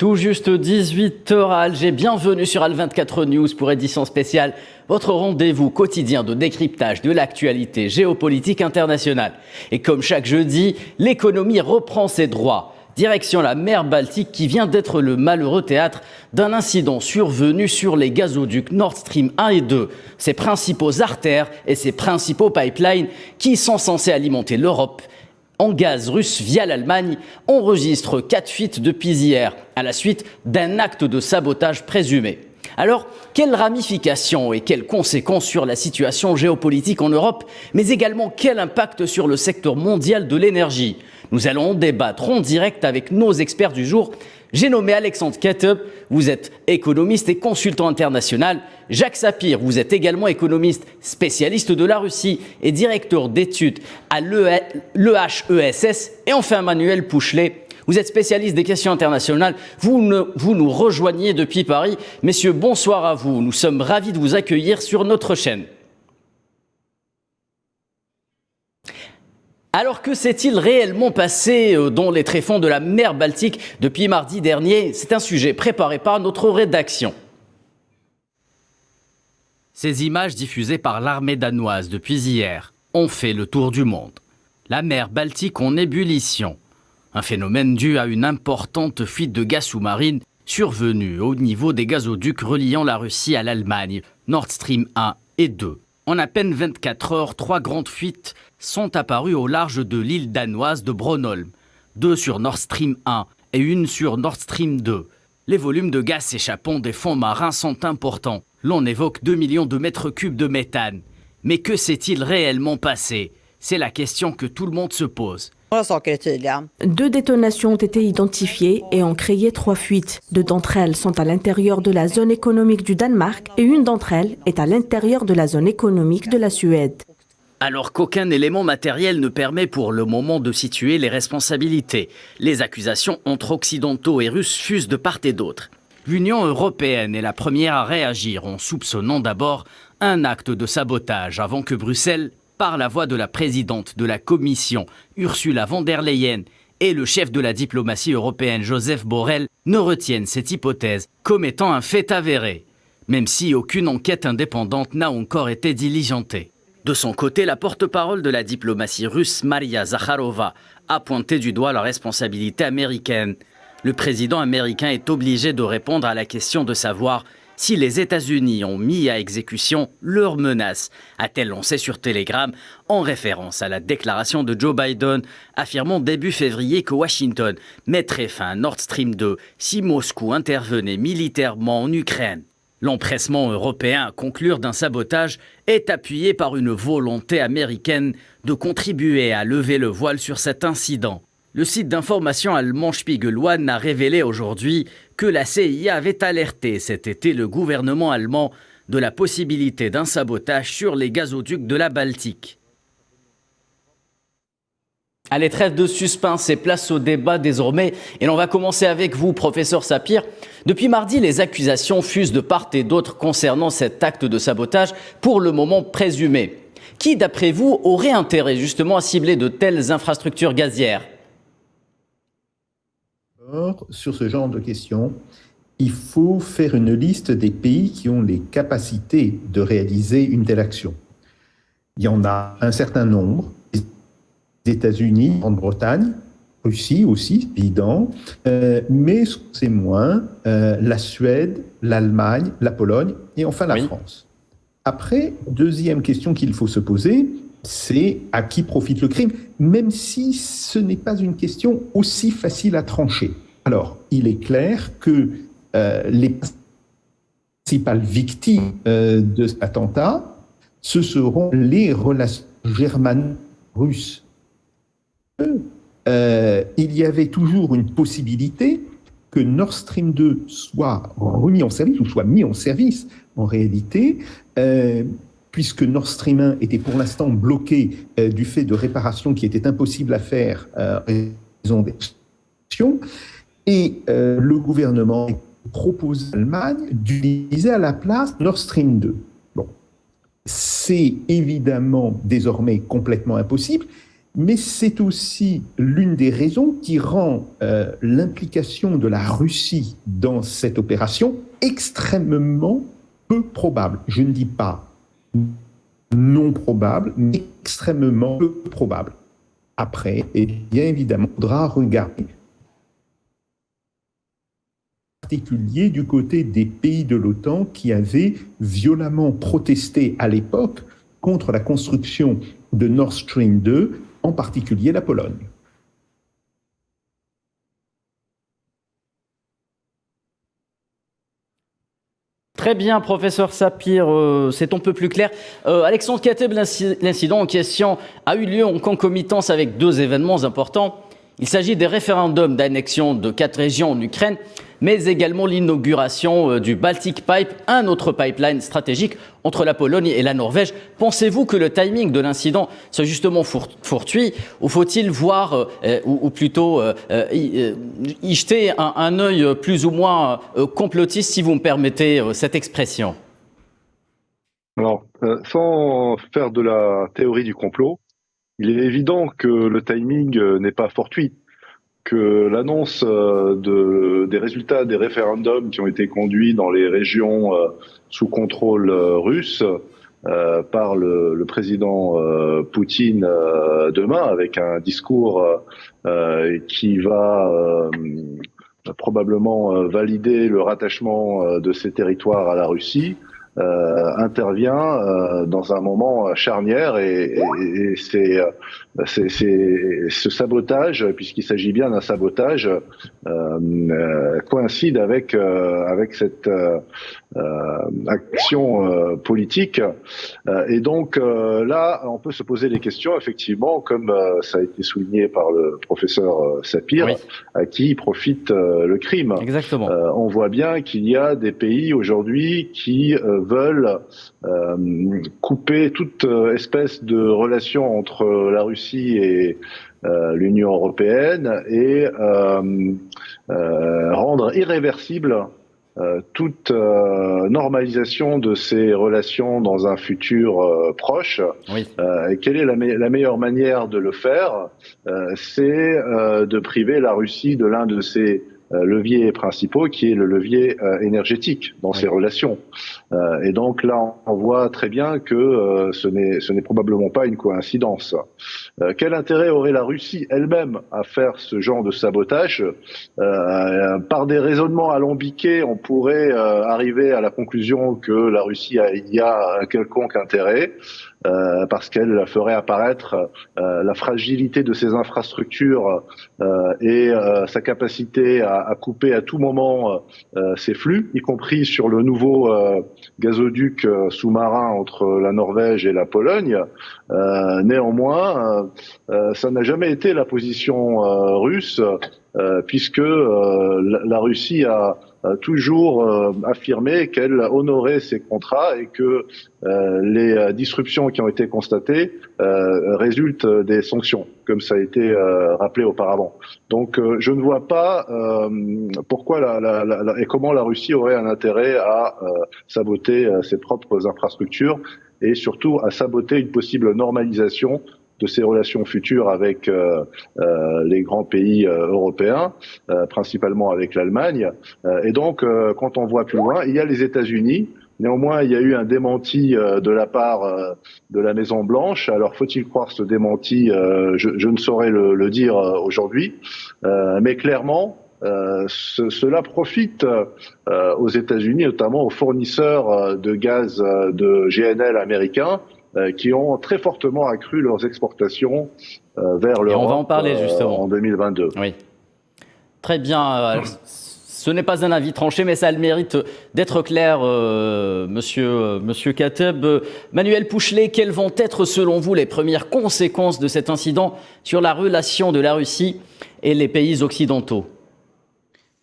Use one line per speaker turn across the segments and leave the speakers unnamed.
Tout juste 18h à Alger, bienvenue sur Al24 News pour édition spéciale, votre rendez-vous quotidien de décryptage de l'actualité géopolitique internationale. Et comme chaque jeudi, l'économie reprend ses droits. Direction la mer Baltique qui vient d'être le malheureux théâtre d'un incident survenu sur les gazoducs Nord Stream 1 et 2, ses principaux artères et ses principaux pipelines qui sont censés alimenter l'Europe en gaz russe via l'Allemagne, enregistre 4 fuites depuis hier, à la suite d'un acte de sabotage présumé. Alors, quelles ramifications et quelles conséquences sur la situation géopolitique en Europe, mais également quel impact sur le secteur mondial de l'énergie? Nous allons en débattre en direct avec nos experts du jour. J'ai nommé Alexandre Ketep, vous êtes économiste et consultant international. Jacques Sapir, vous êtes également économiste, spécialiste de la Russie et directeur d'études à l'EHESS. Et enfin Manuel Pouchelet, vous êtes spécialiste des questions internationales. Vous nous rejoignez depuis Paris. Messieurs, bonsoir à vous. Nous sommes ravis de vous accueillir sur notre chaîne. Alors que s'est-il réellement passé dans les tréfonds de la mer Baltique depuis mardi dernier? C'est un sujet préparé par notre rédaction. Ces images diffusées par l'armée danoise depuis hier ont fait le tour du monde. La mer Baltique en ébullition. Un phénomène dû à une importante fuite de gaz sous-marine survenue au niveau des gazoducs reliant la Russie à l'Allemagne, Nord Stream 1 et 2. En à peine 24 heures, 3 grandes fuites sont apparues au large de l'île danoise de Bornholm. 2 sur Nord Stream 1 et 1 sur Nord Stream 2. Les volumes de gaz s'échappant des fonds marins sont importants. L'on évoque 2 millions de mètres cubes de méthane. Mais que s'est-il réellement passé? C'est la question que tout le monde se pose.
2 détonations ont été identifiées et ont créé 3 fuites. 2 d'entre elles sont à l'intérieur de la zone économique du Danemark et une d'entre elles est à l'intérieur de la zone économique de la Suède.
Alors qu'aucun élément matériel ne permet pour le moment de situer les responsabilités, les accusations entre occidentaux et russes fusent de part et d'autre. L'Union européenne est la première à réagir en soupçonnant d'abord un acte de sabotage avant que Bruxelles, par la voix de la présidente de la Commission, Ursula von der Leyen, et le chef de la diplomatie européenne, Joseph Borrell, ne retiennent cette hypothèse comme étant un fait avéré, même si aucune enquête indépendante n'a encore été diligentée. De son côté, la porte-parole de la diplomatie russe, Maria Zakharova, a pointé du doigt la responsabilité américaine. Le président américain est obligé de répondre à la question de savoir si les États-Unis ont mis à exécution leurs menaces, a-t-elle lancé sur Telegram, en référence à la déclaration de Joe Biden, affirmant début février que Washington mettrait fin à Nord Stream 2 si Moscou intervenait militairement en Ukraine. L'empressement européen à conclure d'un sabotage est appuyé par une volonté américaine de contribuer à lever le voile sur cet incident. Le site d'information allemand Spiegel One a révélé aujourd'hui que la CIA avait alerté cet été le gouvernement allemand de la possibilité d'un sabotage sur les gazoducs de la Baltique. Allez, trêve de suspense et place au débat désormais. Et l'on va commencer avec vous, professeur Sapir. Depuis mardi, les accusations fusent de part et d'autre concernant cet acte de sabotage, pour le moment présumé. Qui, d'après vous, aurait intérêt justement à cibler de telles infrastructures gazières?
Sur ce genre de questions, il faut faire une liste des pays qui ont les capacités de réaliser une telle action. Il y en a un certain nombre, les États-Unis, Grande-Bretagne, Russie aussi, évident, mais c'est moins la Suède, l'Allemagne, la Pologne et enfin la France. Après, deuxième question qu'il faut se poser, c'est à qui profite le crime, même si ce n'est pas une question aussi facile à trancher. Alors, il est clair que les principales victimes de cet attentat, ce seront les relations germano-russes. Il y avait toujours une possibilité que Nord Stream 2 soit remis en service, ou soit mis en service en réalité, puisque Nord Stream 1 était pour l'instant bloqué du fait de réparations qui étaient impossibles à faire en raison des sanctions, et le gouvernement propose à l'Allemagne d'utiliser à la place Nord Stream 2. Bon, c'est évidemment désormais complètement impossible, Mais c'est aussi l'une des raisons qui rend l'implication de la Russie dans cette opération extrêmement peu probable. Je ne dis pas non probable, mais extrêmement peu probable. Après, et bien évidemment, il faudra regarder, en particulier du côté des pays de l'OTAN qui avaient violemment protesté à l'époque contre la construction de Nord Stream 2, en particulier la Pologne.
Très bien, professeur Sapir, c'est un peu plus clair. Alexandre Kateb, l'incident en question a eu lieu en concomitance avec deux événements importants. Il s'agit des référendums d'annexion de 4 régions en Ukraine, mais également l'inauguration du Baltic Pipe, un autre pipeline stratégique entre la Pologne et la Norvège. Pensez-vous que le timing de l'incident soit justement fortuit, ou faut-il voir, ou plutôt y jeter un œil plus ou moins complotiste, si vous me permettez cette expression?
Alors, sans faire de la théorie du complot, il est évident que le timing n'est pas fortuit, que l'annonce des résultats des référendums qui ont été conduits dans les régions sous contrôle russe par le président Poutine demain, avec un discours qui va probablement valider le rattachement de ces territoires à la Russie, intervient dans un moment charnière et c'est ce sabotage, puisqu'il s'agit bien d'un sabotage, coïncide avec cette action politique. Et donc là, on peut se poser des questions, effectivement, comme ça a été souligné par le professeur Sapir, oui, à qui profite le crime.
Exactement.
On voit bien qu'il y a des pays aujourd'hui qui veulent couper toute espèce de relation entre la Russie et l'Union européenne et rendre irréversible toute normalisation de ces relations dans un futur proche.
Oui.
Et quelle est la meilleure manière de le faire? C'est de priver la Russie de l'un de ses leviers principaux, qui est le levier énergétique dans ces relations. Et donc là, on voit très bien que ce n'est probablement pas une coïncidence. Quel intérêt aurait la Russie elle-même à faire ce genre de sabotage? Par des raisonnements alambiqués, on pourrait arriver à la conclusion que la Russie y a un quelconque intérêt, parce qu'elle ferait apparaître la fragilité de ses infrastructures et sa capacité à couper à tout moment ces flux, y compris sur le nouveau gazoduc sous-marin entre la Norvège et la Pologne. Néanmoins, ça n'a jamais été la position russe, puisque la Russie a toujours affirmé qu'elle honorait ses contrats et que les disruptions qui ont été constatées résultent des sanctions, comme ça a été rappelé auparavant. Donc je ne vois pas pourquoi et comment la Russie aurait un intérêt à saboter ses propres infrastructures et surtout à saboter une possible normalisation de ces relations futures avec les grands pays européens, principalement avec l'Allemagne. Et donc, quand on voit plus loin, il y a les États-Unis. Néanmoins, il y a eu un démenti de la part de la Maison-Blanche. Alors, faut-il croire ce démenti? Je ne saurais le dire aujourd'hui. Mais clairement, cela profite aux États-Unis, notamment aux fournisseurs de gaz de GNL américains, qui ont très fortement accru leurs exportations vers l'Europe.
Et on va en parler justement
en 2022.
Oui. Très bien. Ce n'est pas un avis tranché, mais ça a le mérite d'être clair, monsieur Kateb. Manuel Pouchelet, quelles vont être, selon vous, les premières conséquences de cet incident sur la relation de la Russie et les pays occidentaux?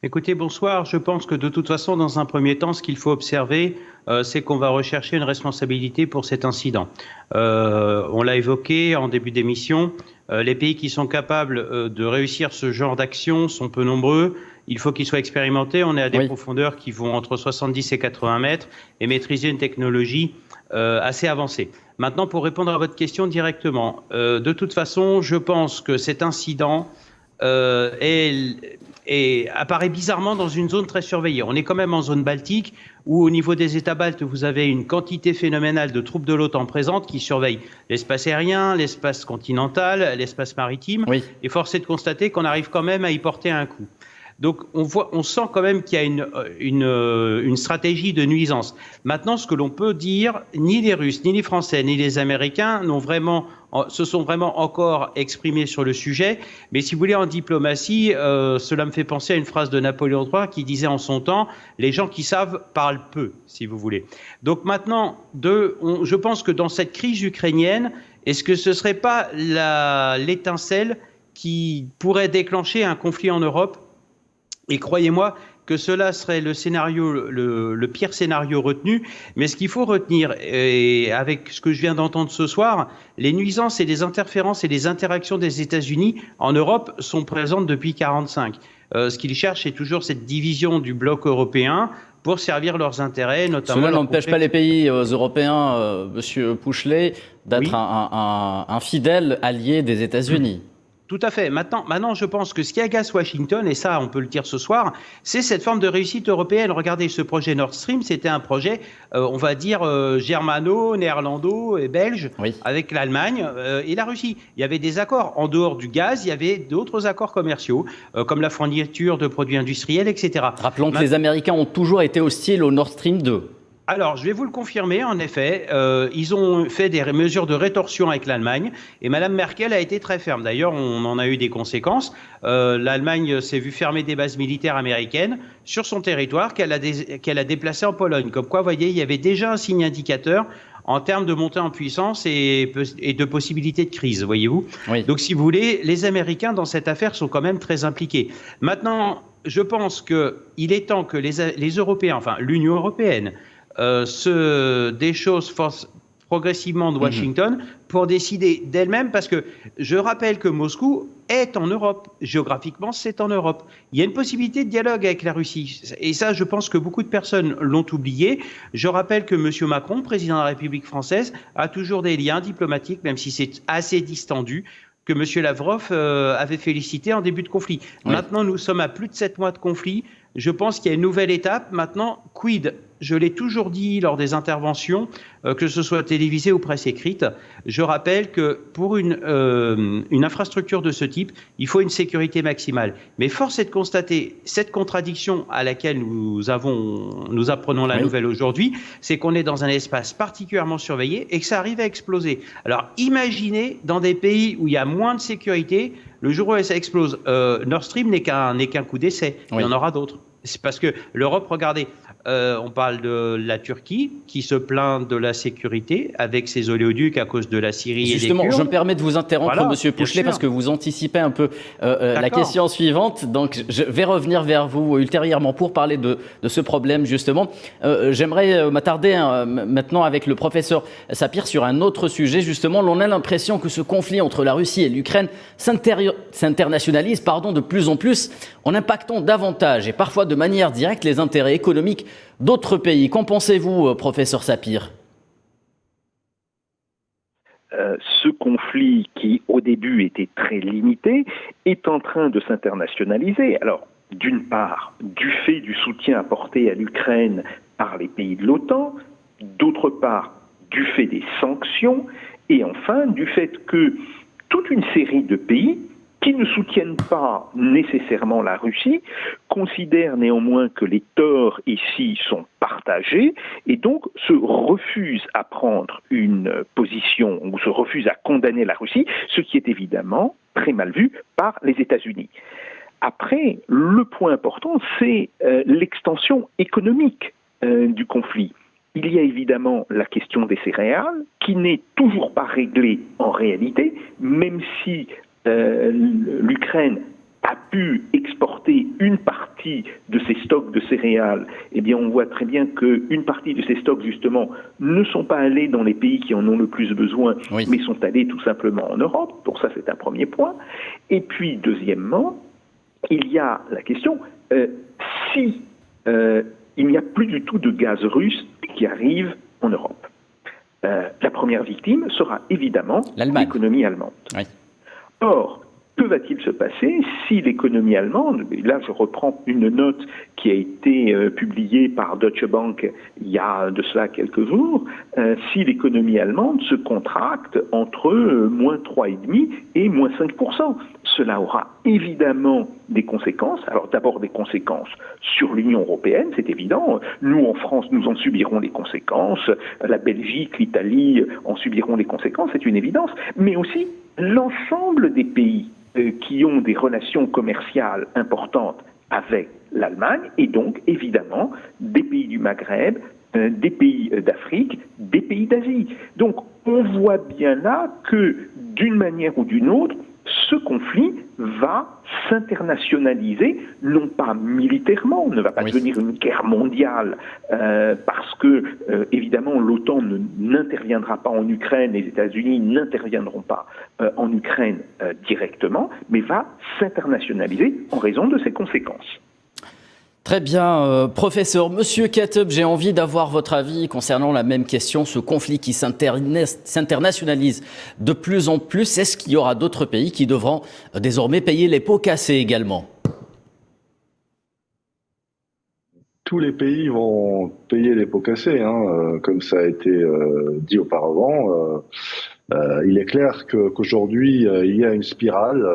Écoutez, bonsoir. Je pense que de toute façon, dans un premier temps, ce qu'il faut observer, c'est qu'on va rechercher une responsabilité pour cet incident. On l'a évoqué en début d'émission, les pays qui sont capables de réussir ce genre d'action sont peu nombreux. il faut qu'il soit expérimenté. On est à des profondeurs qui vont entre 70 et 80 mètres et maîtriser une technologie assez avancée. Maintenant, pour répondre à votre question directement, de toute façon, je pense que cet incident apparaît bizarrement dans une zone très surveillée. On est quand même en zone baltique où au niveau des États baltes, vous avez une quantité phénoménale de troupes de l'OTAN présentes qui surveillent l'espace aérien, l'espace continental, l'espace maritime. Oui. Et force est de constater qu'on arrive quand même à y porter un coup. Donc on sent quand même qu'il y a une stratégie de nuisance. Maintenant, ce que l'on peut dire, ni les Russes, ni les Français, ni les Américains se sont vraiment encore exprimés sur le sujet. Mais si vous voulez, en diplomatie, cela me fait penser à une phrase de Napoléon III qui disait en son temps « Les gens qui savent parlent peu », si vous voulez. Donc maintenant, je pense que dans cette crise ukrainienne, est-ce que ce ne serait pas l'étincelle qui pourrait déclencher un conflit en Europe ? Et croyez-moi que cela serait le pire scénario retenu. Mais ce qu'il faut retenir, et avec ce que je viens d'entendre ce soir, les nuisances et les interférences et les interactions des États-Unis en Europe sont présentes depuis 1945. Ce qu'ils cherchent, c'est toujours cette division du bloc européen pour servir leurs intérêts, notamment...
Cela n'empêche pas les pays européens, Monsieur Pouchelet, d'être un fidèle allié des États-Unis.
Tout à fait. Maintenant, je pense que ce qui agace Washington, et ça, on peut le dire ce soir, c'est cette forme de réussite européenne. Regardez, ce projet Nord Stream, c'était un projet, on va dire, germano, néerlando et belge, avec l'Allemagne et la Russie. Il y avait des accords. En dehors du gaz, il y avait d'autres accords commerciaux, comme la fourniture de produits industriels, etc.
Rappelons que les Américains ont toujours été hostiles au Nord Stream 2.
Alors, je vais vous le confirmer, en effet, ils ont fait des mesures de rétorsion avec l'Allemagne et Mme Merkel a été très ferme. D'ailleurs, on en a eu des conséquences. L'Allemagne s'est vue fermer des bases militaires américaines sur son territoire qu'elle a déplacées en Pologne. Comme quoi, vous voyez, il y avait déjà un signe indicateur en termes de montée en puissance et de possibilités de crise, voyez-vous. Oui. Donc, si vous voulez, les Américains, dans cette affaire, sont quand même très impliqués. Maintenant, je pense qu'il est temps que les Européens, enfin l'Union européenne, des choses progressivement de Washington pour décider d'elle-même, parce que je rappelle que Moscou est en Europe. Géographiquement, c'est en Europe. Il y a une possibilité de dialogue avec la Russie. Et ça, je pense que beaucoup de personnes l'ont oublié. Je rappelle que M. Macron, président de la République française, a toujours des liens diplomatiques, même si c'est assez distendu, que M. Lavrov avait félicité en début de conflit. Oui. Maintenant, nous sommes à plus de 7 mois de conflit. Je pense qu'il y a une nouvelle étape. Maintenant, quid ? Je l'ai toujours dit lors des interventions, que ce soit télévisée ou presse écrite, je rappelle que pour une infrastructure de ce type, il faut une sécurité maximale. Mais force est de constater cette contradiction à laquelle nous apprenons la nouvelle aujourd'hui, c'est qu'on est dans un espace particulièrement surveillé et que ça arrive à exploser. Alors imaginez dans des pays où il y a moins de sécurité, le jour où ça explose, Nord Stream n'est qu'un coup d'essai, il y en aura d'autres. C'est parce que l'Europe, regardez, on parle de la Turquie qui se plaint de la sécurité avec ses oléoducs à cause de la Syrie.
Justement,
et des Kurdes.
Je me permets de vous interrompre, Monsieur Pouchelet, parce que vous anticipez un peu la question suivante. Donc, je vais revenir vers vous ultérieurement pour parler de ce problème, justement. J'aimerais m'attarder maintenant avec le professeur Sapir sur un autre sujet. Justement, on a l'impression que ce conflit entre la Russie et l'Ukraine s'internationalise de plus en plus en impactant davantage et parfois de manière directe les intérêts économiques d'autres pays. Qu'en pensez-vous, professeur Sapir ?
Ce conflit qui, au début, était très limité, est en train de s'internationaliser. Alors, d'une part, du fait du soutien apporté à l'Ukraine par les pays de l'OTAN, d'autre part, du fait des sanctions, et enfin, du fait que toute une série de pays qui ne soutiennent pas nécessairement la Russie, considèrent néanmoins que les torts ici sont partagés et donc se refusent à prendre une position ou se refusent à condamner la Russie, ce qui est évidemment très mal vu par les États-Unis. Après, le point important, c'est l'extension économique du conflit. Il y a évidemment la question des céréales, qui n'est toujours pas réglée en réalité, même si l'Ukraine a pu exporter une partie de ses stocks de céréales, eh bien on voit très bien qu'une partie de ces stocks, justement, ne sont pas allés dans les pays qui en ont le plus besoin, mais sont allés tout simplement en Europe. Pour ça, c'est un premier point. Et puis, deuxièmement, il y a la question si il n'y a plus du tout de gaz russe qui arrive en Europe, la première victime sera évidemment l'économie allemande.
Oui.
Or, que va-t-il se passer si l'économie allemande, et là je reprends une note qui a été publiée par Deutsche Bank il y a de cela quelques jours, si l'économie allemande se contracte entre moins 3,5% et moins 5%. Cela aura évidemment des conséquences. Alors d'abord des conséquences sur l'Union européenne, c'est évident. Nous en France, nous en subirons les conséquences. La Belgique, l'Italie en subiront les conséquences, c'est une évidence. Mais aussi l'ensemble des pays qui ont des relations commerciales importantes avec l'Allemagne et donc évidemment des pays du Maghreb, des pays d'Afrique, des pays d'Asie. Donc on voit bien là que d'une manière ou d'une autre, ce conflit va s'internationaliser, non pas militairement, on ne va pas devenir une guerre mondiale, parce que, évidemment, l'OTAN n'interviendra pas en Ukraine, les États-Unis n'interviendront pas en Ukraine directement, mais va s'internationaliser en raison de ses conséquences.
Très bien, professeur. Monsieur Ketub, j'ai envie d'avoir votre avis concernant la même question, ce conflit qui s'internationalise de plus en plus. Est-ce qu'il y aura d'autres pays qui devront désormais payer les pots cassés également ?
Tous les pays vont payer les pots cassés, comme ça a été dit auparavant. Il est clair qu'aujourd'hui, il y a une spirale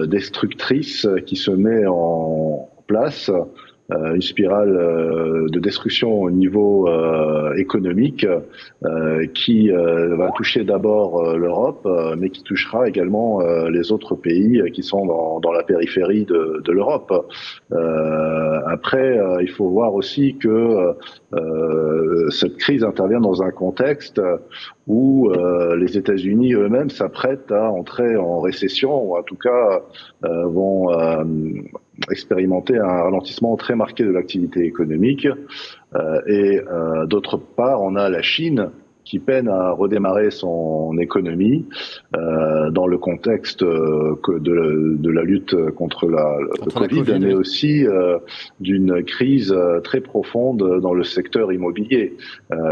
destructrice qui se met en place, une spirale de destruction au niveau économique qui va toucher d'abord l'Europe, mais qui touchera également les autres pays qui sont dans la périphérie de l'Europe. Après, il faut voir aussi que cette crise intervient dans un contexte où les États-Unis eux-mêmes s'apprêtent à entrer en récession, ou en tout cas vont expérimenter un ralentissement très marqué de l'activité économique. Et d'autre part, on a la Chine qui peine à redémarrer son économie dans le contexte de la lutte contre le Covid, mais aussi d'une crise très profonde dans le secteur immobilier.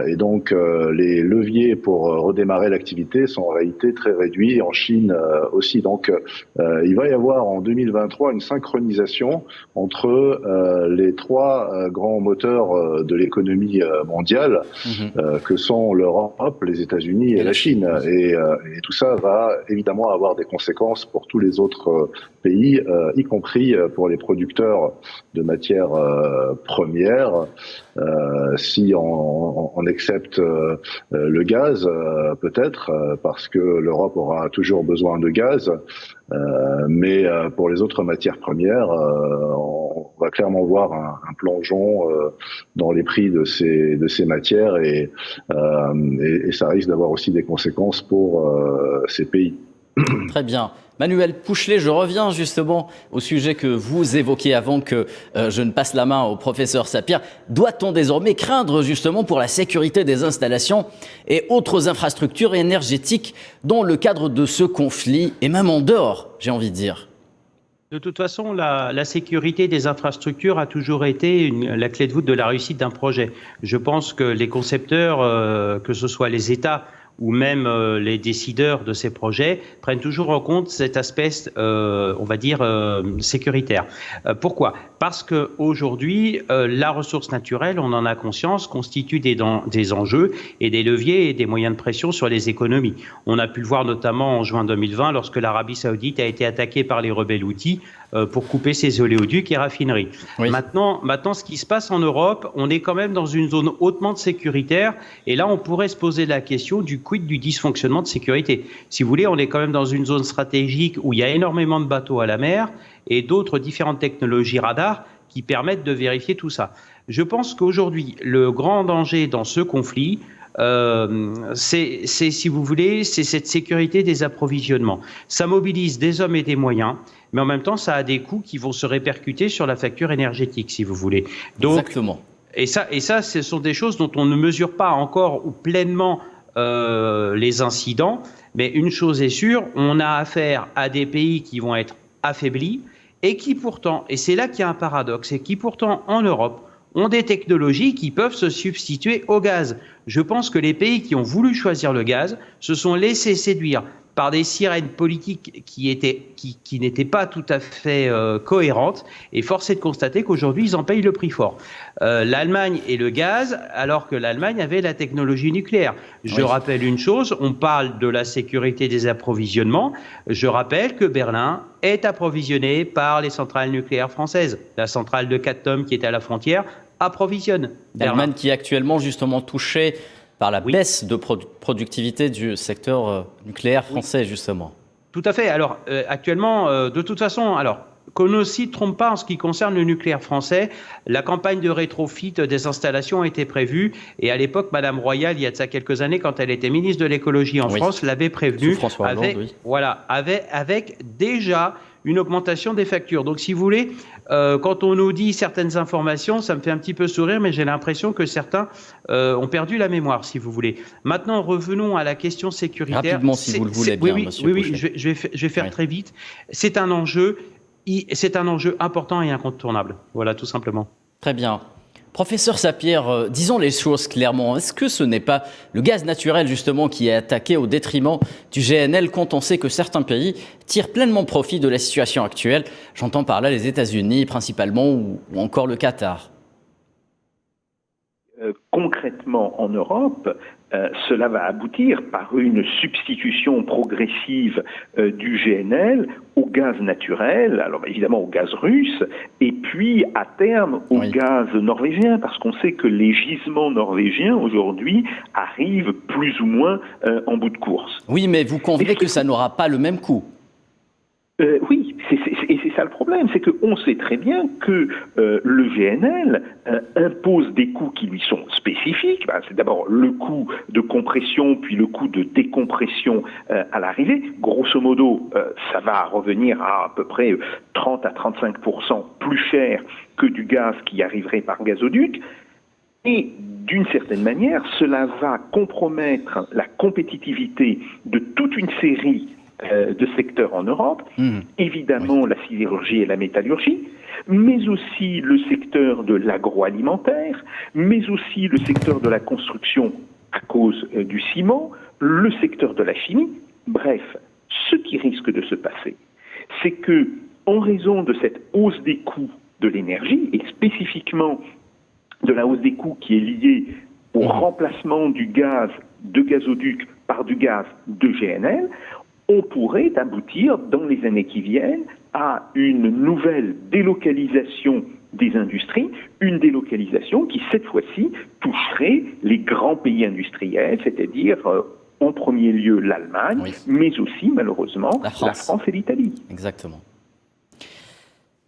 Et donc, les leviers pour redémarrer l'activité sont en réalité très réduits, en Chine aussi. Donc, il va y avoir en 2023 une synchronisation entre les trois grands moteurs de l'économie mondiale, que sont l'Europe, les États-Unis et la Chine. Et tout ça va évidemment avoir des conséquences pour tous les autres pays, y compris pour les producteurs de matières premières. Si on accepte le gaz, peut-être, parce que l'Europe aura toujours besoin de gaz, mais pour les autres matières premières, on va clairement voir un plongeon dans les prix de ces matières et ça risque d'avoir aussi des conséquences pour ces pays.
Très bien. Manuel Pouchelet, je reviens justement au sujet que vous évoquiez avant que je ne passe la main au professeur Sapir. Doit-on désormais craindre justement pour la sécurité des installations et autres infrastructures énergétiques dans le cadre de ce conflit et même en dehors, j'ai envie de dire ?
De toute façon, la sécurité des infrastructures a toujours été la clé de voûte de la réussite d'un projet. Je pense que les concepteurs, que ce soit les États ou même les décideurs de ces projets, prennent toujours en compte cet aspect, on va dire, sécuritaire. Pourquoi ? Parce qu'aujourd'hui, la ressource naturelle, on en a conscience, constitue des enjeux et des leviers et des moyens de pression sur les économies. On a pu le voir notamment en juin 2020, lorsque l'Arabie Saoudite a été attaquée par les rebelles houthis pour couper ses oléoducs et raffineries. Oui. Maintenant, ce qui se passe en Europe, on est quand même dans une zone hautement sécuritaire, et là, on pourrait se poser la question du quid du dysfonctionnement de sécurité. Si vous voulez, on est quand même dans une zone stratégique où il y a énormément de bateaux à la mer et d'autres différentes technologies radars qui permettent de vérifier tout ça. Je pense qu'aujourd'hui, le grand danger dans ce conflit, c'est, si vous voulez, c'est cette sécurité des approvisionnements. Ça mobilise des hommes et des moyens, mais en même temps, ça a des coûts qui vont se répercuter sur la facture énergétique, si vous voulez. Donc,
exactement.
Et ça, ce sont des choses dont on ne mesure pas encore ou pleinement les incidents, mais une chose est sûre, on a affaire à des pays qui vont être affaiblis et qui pourtant, et c'est là qu'il y a un paradoxe, et qui pourtant en Europe ont des technologies qui peuvent se substituer au gaz. Je pense que les pays qui ont voulu choisir le gaz se sont laissés séduire par des sirènes politiques qui n'étaient pas tout à fait cohérentes, et force est de constater qu'aujourd'hui, ils en payent le prix fort. L'Allemagne et le gaz, alors que l'Allemagne avait la technologie nucléaire. Je rappelle une chose, on parle de la sécurité des approvisionnements. Je rappelle que Berlin est approvisionné par les centrales nucléaires françaises. La centrale de Kattem, qui est à la frontière, approvisionne Berlin.
L'Allemagne qui est actuellement justement touchée par la baisse de productivité du secteur nucléaire français, justement.
Tout à fait. Alors, actuellement, de toute façon, qu'on ne s'y trompe pas en ce qui concerne le nucléaire français, la campagne de rétrofit des installations a été prévue, et à l'époque, Madame Royal, il y a de ça quelques années, quand elle était ministre de l'écologie en France, l'avait prévenu,
François Hollande,
avec déjà une augmentation des factures. Donc, si vous voulez, quand on nous dit certaines informations, ça me fait un petit peu sourire, mais j'ai l'impression que certains ont perdu la mémoire, si vous voulez. Maintenant, revenons à la question sécuritaire.
Rapidement, si vous le voulez bien, monsieur Pouchet.
Je vais faire très vite. C'est un enjeu important et incontournable. Voilà, tout simplement.
Très bien. Professeur Sapir, disons les choses clairement. Est-ce que ce n'est pas le gaz naturel, justement, qui est attaqué au détriment du GNL quand on sait que certains pays tirent pleinement profit de la situation actuelle? J'entends par là les États-Unis principalement ou encore le Qatar.
Concrètement, en Europe, cela va aboutir par une substitution progressive du GNL au gaz naturel, alors évidemment au gaz russe, et puis à terme au gaz norvégien, parce qu'on sait que les gisements norvégiens aujourd'hui arrivent plus ou moins en bout de course.
Oui, mais vous convenez que ça n'aura pas le même coût?
Oui, et c'est ça le problème, c'est qu'on sait très bien que le GNL impose des coûts qui lui sont spécifiques. C'est d'abord le coût de compression, puis le coût de décompression à l'arrivée. Grosso modo, ça va revenir à peu près 30 à 35% plus cher que du gaz qui arriverait par gazoduc. Et d'une certaine manière, cela va compromettre la compétitivité de toute une série de secteurs en Europe, évidemment la sidérurgie et la métallurgie, mais aussi le secteur de l'agroalimentaire, mais aussi le secteur de la construction à cause du ciment, le secteur de la chimie. Bref, ce qui risque de se passer, c'est que, en raison de cette hausse des coûts de l'énergie, et spécifiquement de la hausse des coûts qui est liée au remplacement du gaz de gazoduc par du gaz de GNL, on pourrait aboutir dans les années qui viennent à une nouvelle délocalisation des industries, une délocalisation qui cette fois-ci toucherait les grands pays industriels, c'est-à-dire en premier lieu l'Allemagne, mais aussi malheureusement la France et l'Italie.
Exactement.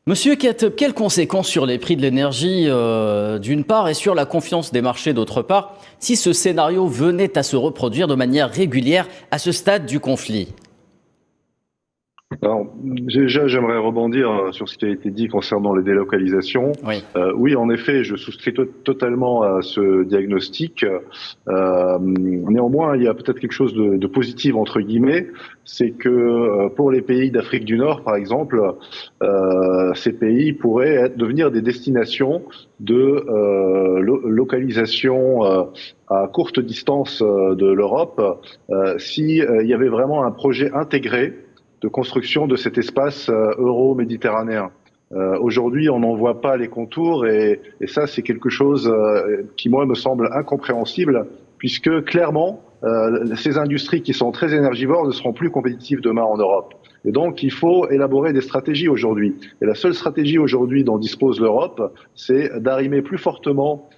Monsieur Kett, quelles conséquences sur les prix de l'énergie d'une part et sur la confiance des marchés d'autre part si ce scénario venait à se reproduire de manière régulière à ce stade du conflit?
Alors, déjà, j'aimerais rebondir sur ce qui a été dit concernant les délocalisations. Oui, en effet, je souscris totalement à ce diagnostic. Néanmoins, il y a peut-être quelque chose de positif, entre guillemets, c'est que pour les pays d'Afrique du Nord, par exemple, ces pays pourraient devenir des destinations de localisation à courte distance de l'Europe, si il y avait vraiment un projet intégré de construction de cet espace euro-méditerranéen. Aujourd'hui, on n'en voit pas les contours et ça, c'est quelque chose qui, moi, me semble incompréhensible puisque, clairement, ces industries qui sont très énergivores ne seront plus compétitives demain en Europe. Et donc, il faut élaborer des stratégies aujourd'hui. Et la seule stratégie aujourd'hui dont dispose l'Europe, c'est d'arrimer plus fortement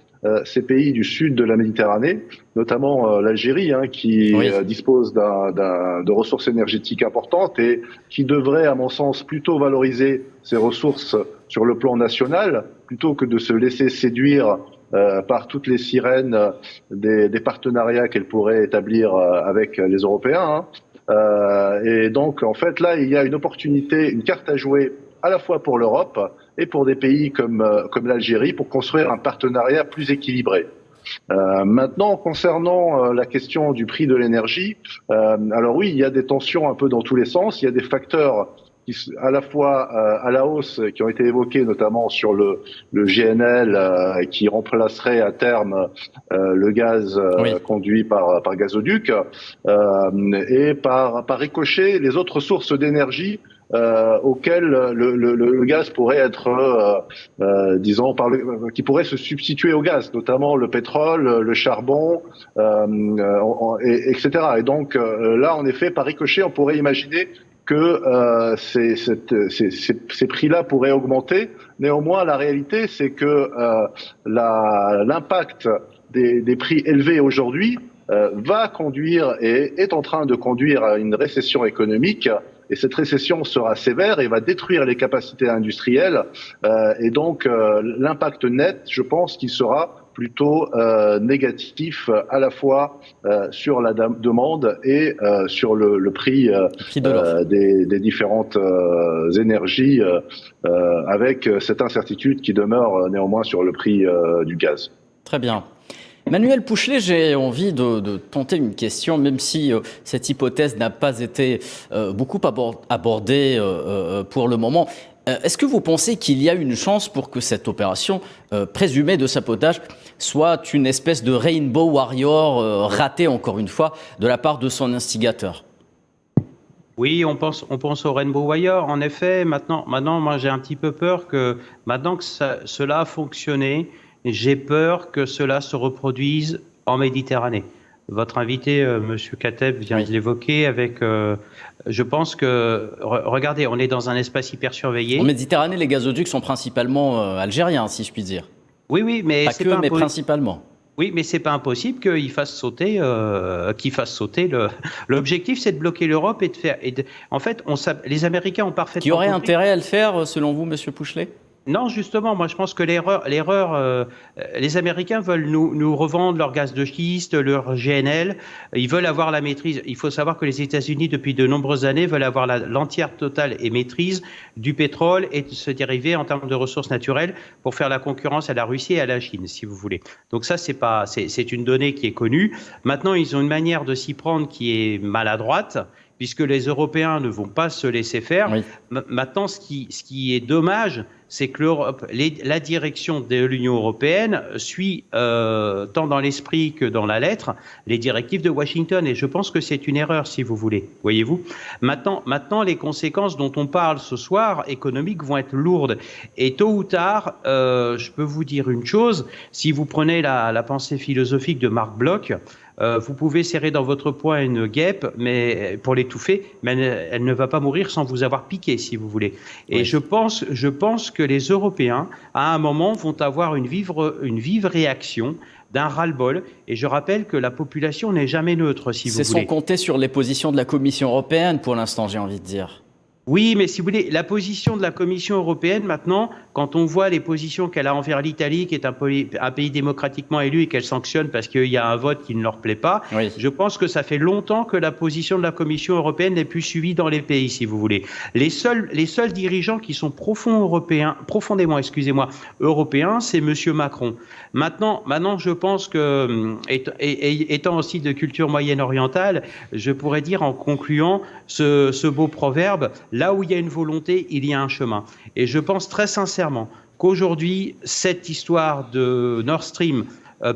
ces pays du sud de la Méditerranée, notamment l'Algérie, qui dispose de ressources énergétiques importantes et qui devrait, à mon sens, plutôt valoriser ses ressources sur le plan national, plutôt que de se laisser séduire par toutes les sirènes des partenariats qu'elle pourrait établir avec les Européens. Et donc, en fait, là, il y a une opportunité, une carte à jouer à la fois pour l'Europe et pour des pays comme l'Algérie pour construire un partenariat plus équilibré. Maintenant, concernant la question du prix de l'énergie, alors oui, il y a des tensions un peu dans tous les sens. Il y a des facteurs à la fois à la hausse, qui ont été évoquées notamment sur le GNL, qui remplacerait à terme le gaz conduit par gazoduc, et par ricochet les autres sources d'énergie auxquelles le gaz pourrait être, disons, qui pourrait se substituer au gaz, notamment le pétrole, le charbon, etc. Et donc là, en effet, par ricochet, on pourrait imaginer que ces prix-là pourraient augmenter. Néanmoins, la réalité, c'est que l'impact des prix élevés aujourd'hui va conduire et est en train de conduire à une récession économique. Et cette récession sera sévère et va détruire les capacités industrielles. Et donc, l'impact net, je pense qu'il sera plutôt négatif à la fois sur la demande et sur le prix des différentes énergies, avec cette incertitude qui demeure néanmoins sur le prix du gaz.
Très bien. Manuel Pouchelet, j'ai envie de tenter une question, même si cette hypothèse n'a pas été beaucoup abordée pour le moment. Est-ce que vous pensez qu'il y a une chance pour que cette opération présumée de sabotage soit une espèce de Rainbow Warrior ratée, encore une fois, de la part de son instigateur ?
Oui, on pense au Rainbow Warrior. En effet, maintenant, moi, j'ai un petit peu peur que, maintenant que cela a fonctionné, j'ai peur que cela se reproduise en Méditerranée. Votre invité, Monsieur Kateb, vient de l'évoquer avec... je pense que... Regardez, on est dans un espace hyper surveillé.
En Méditerranée, les gazoducs sont principalement algériens, si je puis dire.
Oui, mais...
Pas que, mais principalement.
Oui, mais c'est pas impossible qu'ils fassent sauter, L'objectif, c'est de bloquer l'Europe et de faire... En fait, les Américains ont parfaitement...
Qui aurait intérêt à le faire, selon vous, Monsieur Pouchelet ?
Non, justement, moi je pense que les Américains veulent nous revendre leur gaz de schiste, leur GNL. Ils veulent avoir la maîtrise. Il faut savoir que les États-Unis, depuis de nombreuses années, veulent avoir l'entière totale et maîtrise du pétrole et de se dériver en termes de ressources naturelles pour faire la concurrence à la Russie et à la Chine, si vous voulez. Donc ça, c'est une donnée qui est connue. Maintenant, ils ont une manière de s'y prendre qui est maladroite, puisque les Européens ne vont pas se laisser faire. Oui. Maintenant, ce qui est dommage, c'est que la direction de l'Union européenne suit, tant dans l'esprit que dans la lettre, les directives de Washington. Et je pense que c'est une erreur, si vous voulez. Voyez-vous ? Maintenant, les conséquences dont on parle ce soir, économiques, vont être lourdes. Et tôt ou tard, je peux vous dire une chose, si vous prenez la pensée philosophique de Marc Bloch, vous pouvez serrer dans votre poing une guêpe, mais pour l'étouffer, mais elle ne va pas mourir sans vous avoir piqué, si vous voulez. Et oui. Je pense que les Européens, à un moment, vont avoir une vive réaction d'un ras-le-bol. Et je rappelle que la population n'est jamais neutre, si vous voulez.
C'est sans compter sur les positions de la Commission européenne, pour l'instant, j'ai envie de dire.
Oui, mais si vous voulez, la position de la Commission européenne, maintenant, quand on voit les positions qu'elle a envers l'Italie, qui est un pays démocratiquement élu et qu'elle sanctionne parce qu'il y a un vote qui ne leur plaît pas, oui. Je pense que ça fait longtemps que la position de la Commission européenne n'est plus suivie dans les pays, si vous voulez. Les seuls dirigeants qui sont profondément européens, c'est Monsieur Macron. Maintenant, je pense que, étant aussi de culture moyenne-orientale, je pourrais dire en concluant ce beau proverbe, là où il y a une volonté, il y a un chemin. Et je pense très sincèrement qu'aujourd'hui, cette histoire de Nord Stream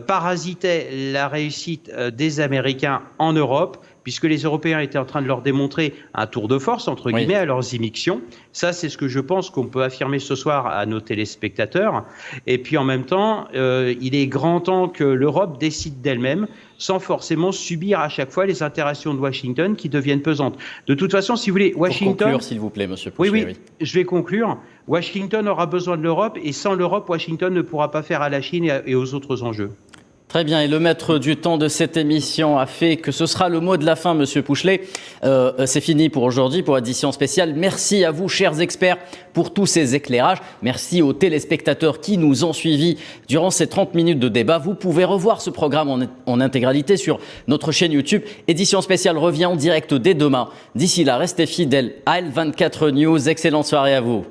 parasitait la réussite des Américains en Europe, puisque les Européens étaient en train de leur démontrer un tour de force, entre guillemets, à leurs immixtions. Ça, c'est ce que je pense qu'on peut affirmer ce soir à nos téléspectateurs. Et puis, en même temps, il est grand temps que l'Europe décide d'elle-même, sans forcément subir à chaque fois les interactions de Washington qui deviennent pesantes. De toute façon, si vous voulez, Washington...
Pour conclure, s'il vous plaît, Monsieur Pouchelet.
Oui, je vais conclure. Washington aura besoin de l'Europe, et sans l'Europe, Washington ne pourra pas faire à la Chine et aux autres enjeux.
Très bien, et le maître du temps de cette émission a fait que ce sera le mot de la fin, Monsieur Pouchelet. C'est fini pour aujourd'hui, pour Édition Spéciale. Merci à vous, chers experts, pour tous ces éclairages. Merci aux téléspectateurs qui nous ont suivis durant ces 30 minutes de débat. Vous pouvez revoir ce programme en intégralité sur notre chaîne YouTube. Édition Spéciale revient en direct dès demain. D'ici là, restez fidèles à L24 News. Excellente soirée à vous.